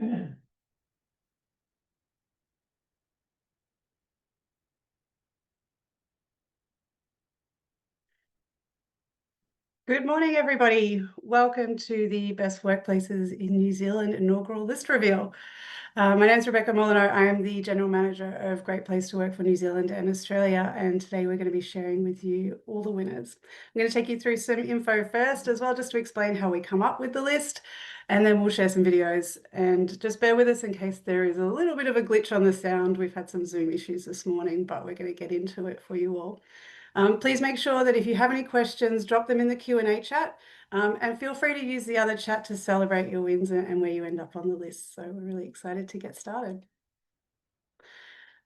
Good morning, everybody. Welcome to the Best Workplaces in New Zealand inaugural list reveal. My name is Rebecca Molyneux. I am the General Manager of Great Place to Work for New Zealand and Australia, and today we're going to be sharing with you all the winners. I'm going to take you through some info first as well, just to explain how we come up with the list, and then we'll share some videos. And just bear with us in case there is a little bit of a glitch on the sound. We've had some Zoom issues this morning, but we're going to get into it for you all. Please make sure that if you have any questions, drop them in the Q&A chat, and feel free to use the other chat to celebrate your wins and where you end up on the list. So we're really excited to get started.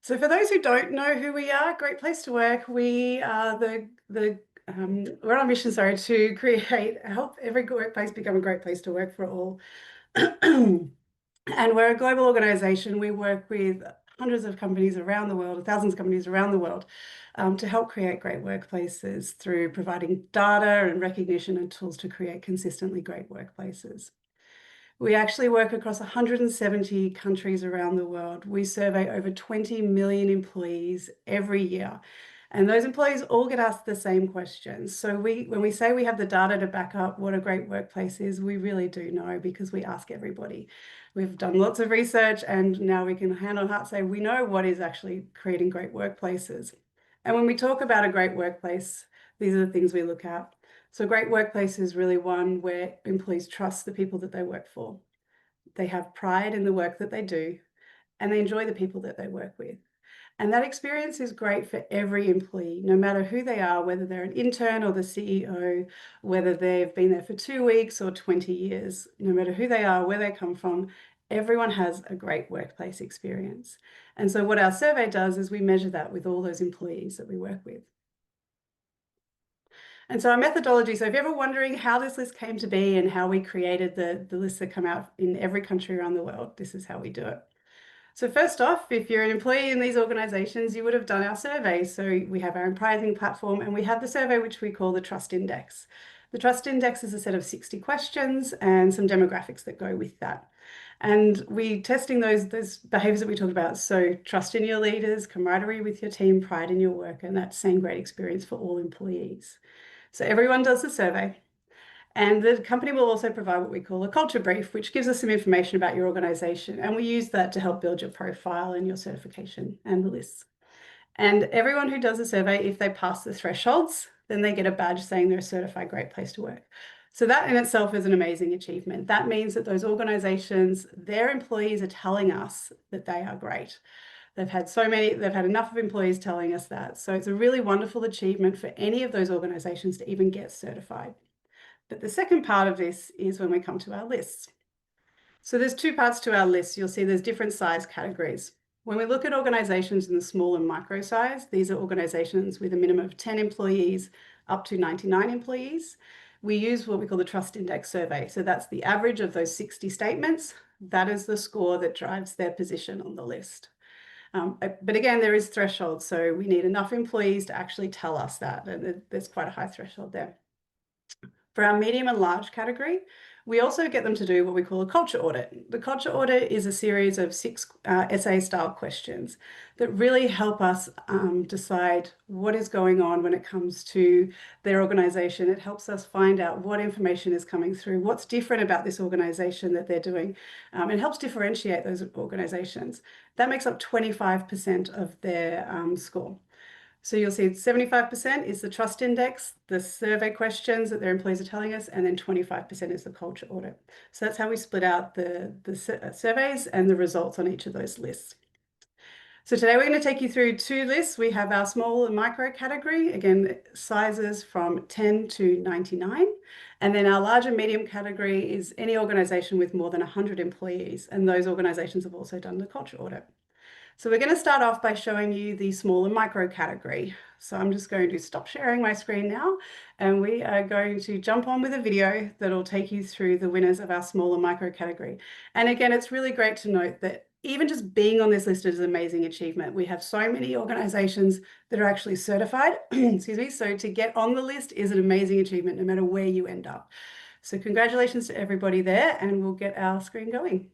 So for those who don't know who we are, Great Place to Work, we are we're on a mission, to help every workplace become a great place to work for all. And we're a global organization. We work with hundreds of companies around the world, thousands of companies around the world, to help create great workplaces through providing data and recognition and tools to create consistently great workplaces. We actually work across 170 countries around the world. We survey over 20 million employees every year. And those employees all get asked the same questions. So when we say we have the data to back up what a great workplace is, we really do know, because we ask everybody. We've done lots of research, and now we can hand on heart say we know what is actually creating great workplaces. And when we talk about a great workplace, these are the things we look at. So a great workplace is really one where employees trust the people that they work for. They have pride in the work that they do, and they enjoy the people that they work with. And that experience is great for every employee, no matter who they are, whether they're an intern or the CEO, whether they've been there for 2 weeks or 20 years, no matter who they are, where they come from, everyone has a great workplace experience. And so what our survey does is we measure that with all those employees that we work with. And so our methodology, so if you're ever wondering how this list came to be and how we created the lists that come out in every country around the world, this is how we do it. So first off, if you're an employee in these organizations, you would have done our survey. So we have our own pricing platform, and we have the survey, which we call the Trust Index. The Trust Index is a set of 60 questions and some demographics that go with that. And we testing those behaviors that we talked about. So trust in your leaders, camaraderie with your team, pride in your work, and that same great experience for all employees. So everyone does the survey. And the company will also provide what we call a culture brief, which gives us some information about your organization. And we use that to help build your profile and your certification and the lists. And everyone who does a survey, if they pass the thresholds, then they get a badge saying they're a certified great place to work. So that in itself is an amazing achievement. That means that those organizations, their employees are telling us that they are great. They've had enough of employees telling us that. So it's a really wonderful achievement for any of those organizations to even get certified. But the second part of this is when we come to our lists. So there's two parts to our list. You'll see there's different size categories. When we look at organizations in the small and micro size, these are organizations with a minimum of 10 employees up to 99 employees. We use what we call the Trust Index survey. So that's the average of those 60 statements. That is the score that drives their position on the list. But again, there is thresholds. So we need enough employees to actually tell us that. And there's quite a high threshold there. For our medium and large category, we also get them to do what we call a culture audit. The culture audit is a series of 6 essay-style questions that really help us decide what is going on when it comes to their organization. It helps us find out what information is coming through, what's different about this organization that they're doing, and helps differentiate those organizations. That makes up 25% of their score. So you'll see 75% is the trust index, the survey questions that their employees are telling us, and then 25% is the culture audit. So that's how we split out the surveys and the results on each of those lists. So today we're going to take you through 2 lists. We have our small and micro category, again, sizes from 10 to 99. And then our large and medium category is any organization with more than 100 employees. And those organizations have also done the culture audit. So we're going to start off by showing you the small and micro category. So I'm just going to stop sharing my screen now, and we are going to jump on with a video that'll take you through the winners of our small and micro category. And again, it's really great to note that even just being on this list is an amazing achievement. We have so many organizations that are actually certified, excuse me, so to get on the list is an amazing achievement no matter where you end up. So congratulations to everybody there, and we'll get our screen going.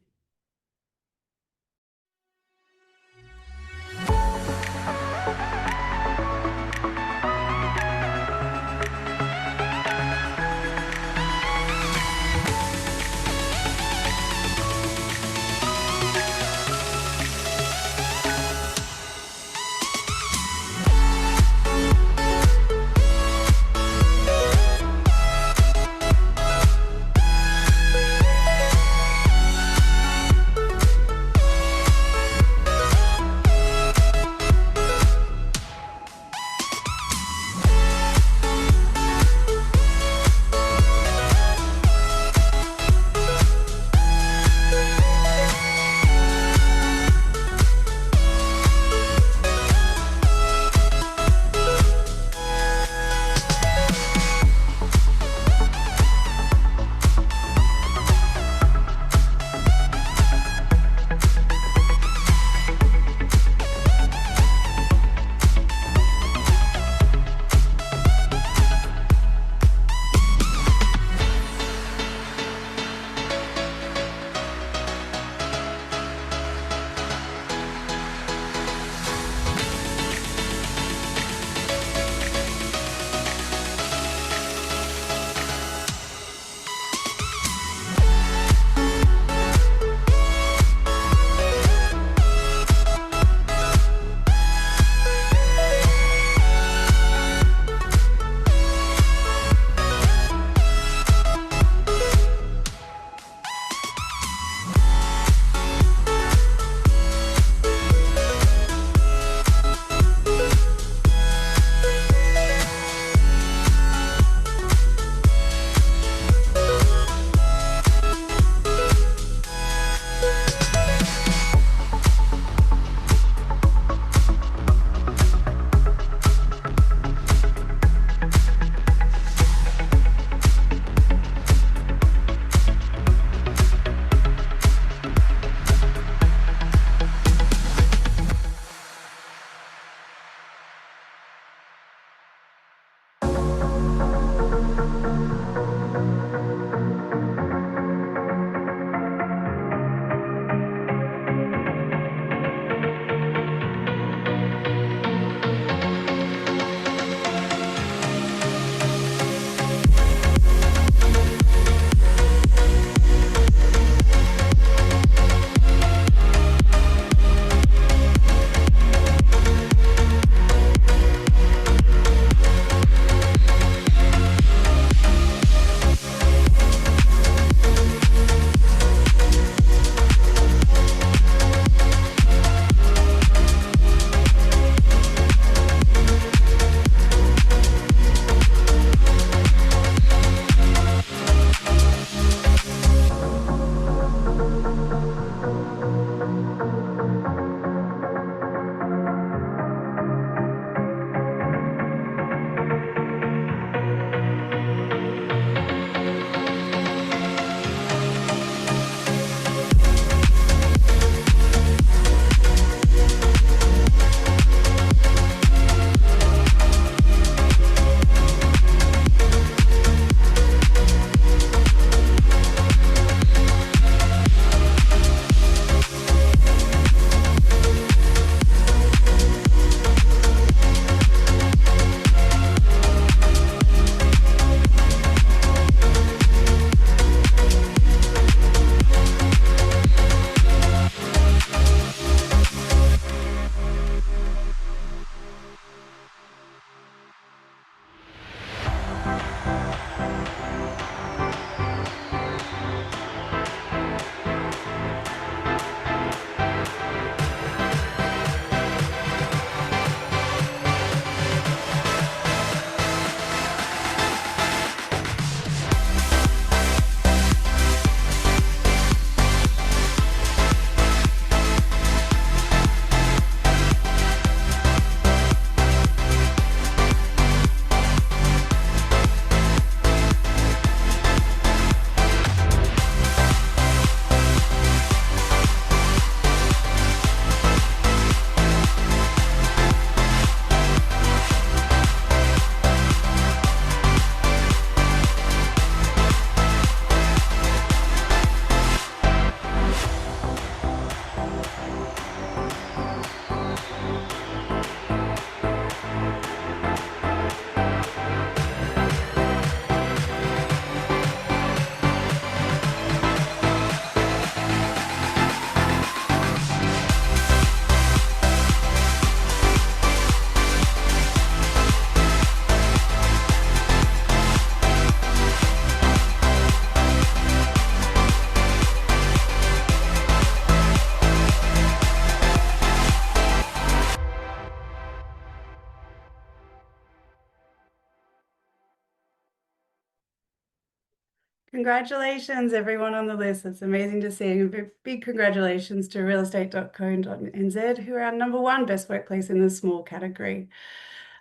Congratulations, everyone on the list. It's amazing to see. Big congratulations to realestate.co.nz, who are our #1 best workplace in the small category.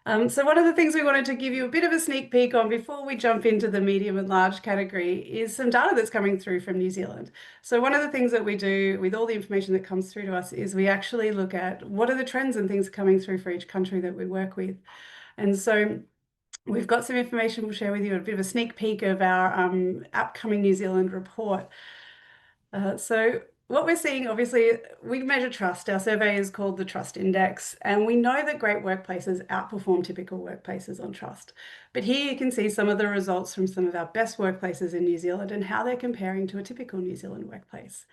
So one of the things we wanted to give you a bit of a sneak peek on before we jump into the medium and large category is some data that's coming through from New Zealand. So one of the things that we do with all the information that comes through to us is we actually look at what are the trends and things coming through for each country that we work with. And so we've got some information we'll share with you, a bit of a sneak peek of our upcoming New Zealand report. So what we're seeing, obviously, we measure trust. Our survey is called the Trust Index, and we know that great workplaces outperform typical workplaces on trust. But here you can see some of the results from some of our best workplaces in New Zealand and how they're comparing to a typical New Zealand workplace.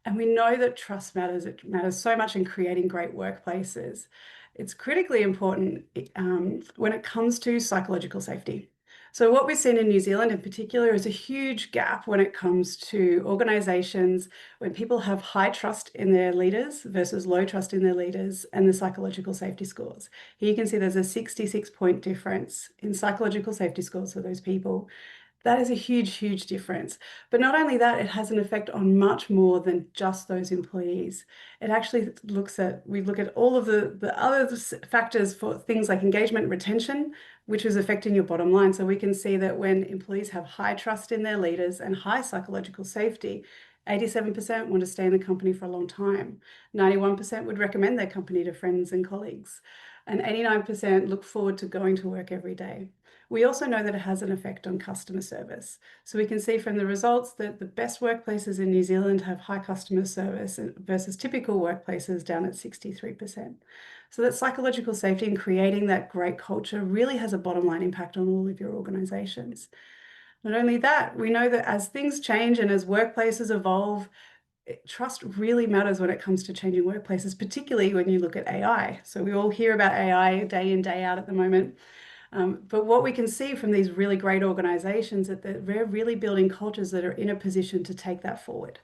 And we know that trust matters. It matters so much in creating great workplaces. It's critically important when it comes to psychological safety. So what we've seen in New Zealand in particular is a huge gap when it comes to organisations when people have high trust in their leaders versus low trust in their leaders and the psychological safety scores. Here you can see there's a 66-point difference in psychological safety scores for those people. That is a huge, huge difference. But not only that, it has an effect on much more than just those employees. It actually we look at all of the other factors for things like engagement and retention, which is affecting your bottom line. So we can see that when employees have high trust in their leaders and high psychological safety, 87% want to stay in the company for a long time. 91% would recommend their company to friends and colleagues. And 89% look forward to going to work every day. We also know that it has an effect on customer service. So we can see from the results that the best workplaces in New Zealand have high customer service versus typical workplaces down at 63%. So that psychological safety and creating that great culture really has a bottom line impact on all of your organizations. Not only that, we know that as things change and as workplaces evolve, trust really matters when it comes to changing workplaces, particularly when you look at AI. So we all hear about AI day in, day out at the moment. But what we can see from these really great organizations is that they're really building cultures that are in a position to take that forward.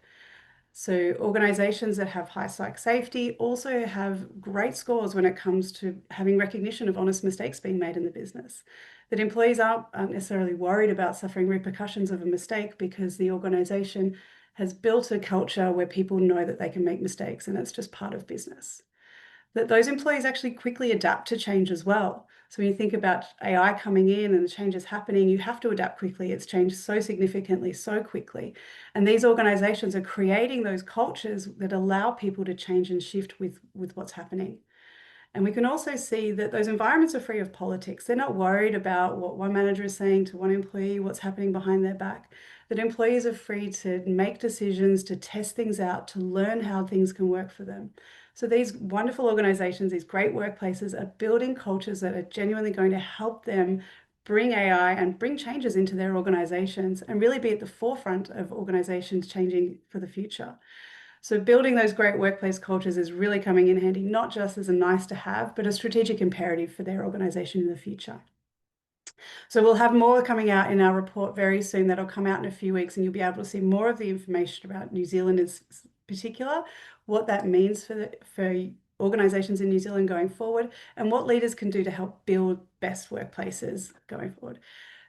So organizations that have high psych safety also have great scores when it comes to having recognition of honest mistakes being made in the business. That employees aren't necessarily worried about suffering repercussions of a mistake because the organization has built a culture where people know that they can make mistakes and it's just part of business. That those employees actually quickly adapt to change as well. So when you think about AI coming in and the changes happening, you have to adapt quickly. It's changed so significantly, so quickly. And these organizations are creating those cultures that allow people to change and shift with what's happening. And we can also see that those environments are free of politics. They're not worried about what one manager is saying to one employee, what's happening behind their back. That employees are free to make decisions, to test things out, to learn how things can work for them. So these wonderful organizations, these great workplaces are building cultures that are genuinely going to help them bring AI and bring changes into their organizations and really be at the forefront of organizations changing for the future. So building those great workplace cultures is really coming in handy, not just as a nice to have, but a strategic imperative for their organization in the future. So we'll have more coming out in our report very soon. That'll come out in a few weeks and you'll be able to see more of the information about New Zealand in particular, what that means for organizations in New Zealand going forward, and what leaders can do to help build best workplaces going forward.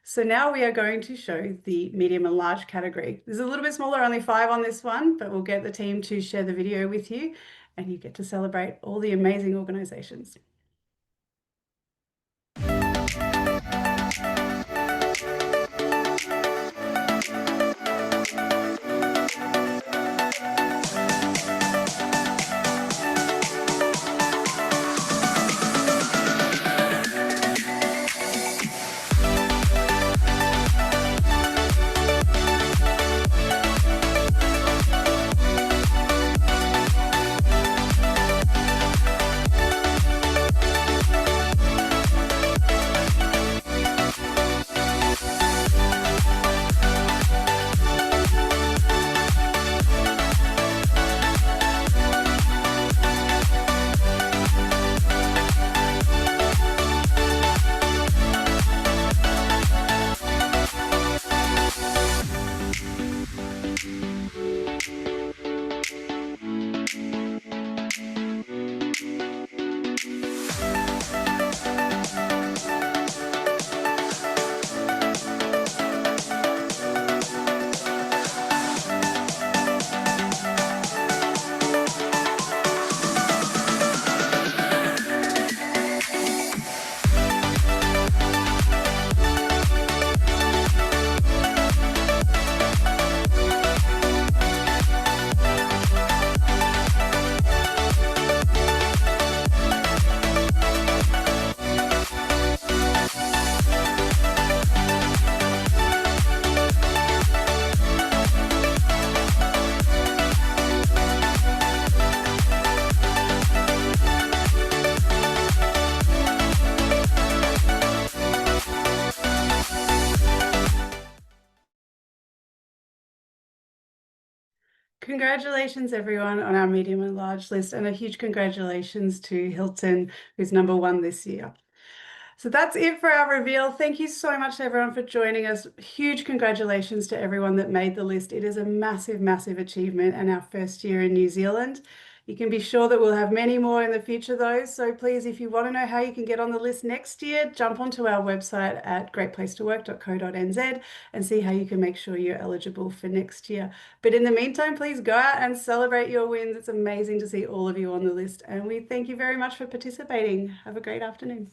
So now we are going to show the medium and large category. There's a little bit smaller, only 5 on this one, but we'll get the team to share the video with you and you get to celebrate all the amazing organizations. Congratulations, everyone, on our medium and large list, and a huge congratulations to Hilton, who's #1 this year. So that's it for our reveal. Thank you so much to everyone for joining us. Huge congratulations to everyone that made the list. It is a massive, massive achievement and our first year in New Zealand. You can be sure that we'll have many more in the future though. So please, if you want to know how you can get on the list next year, jump onto our website at greatplacetowork.co.nz and see how you can make sure you're eligible for next year. But in the meantime, please go out and celebrate your wins. It's amazing to see all of you on the list. And we thank you very much for participating. Have a great afternoon.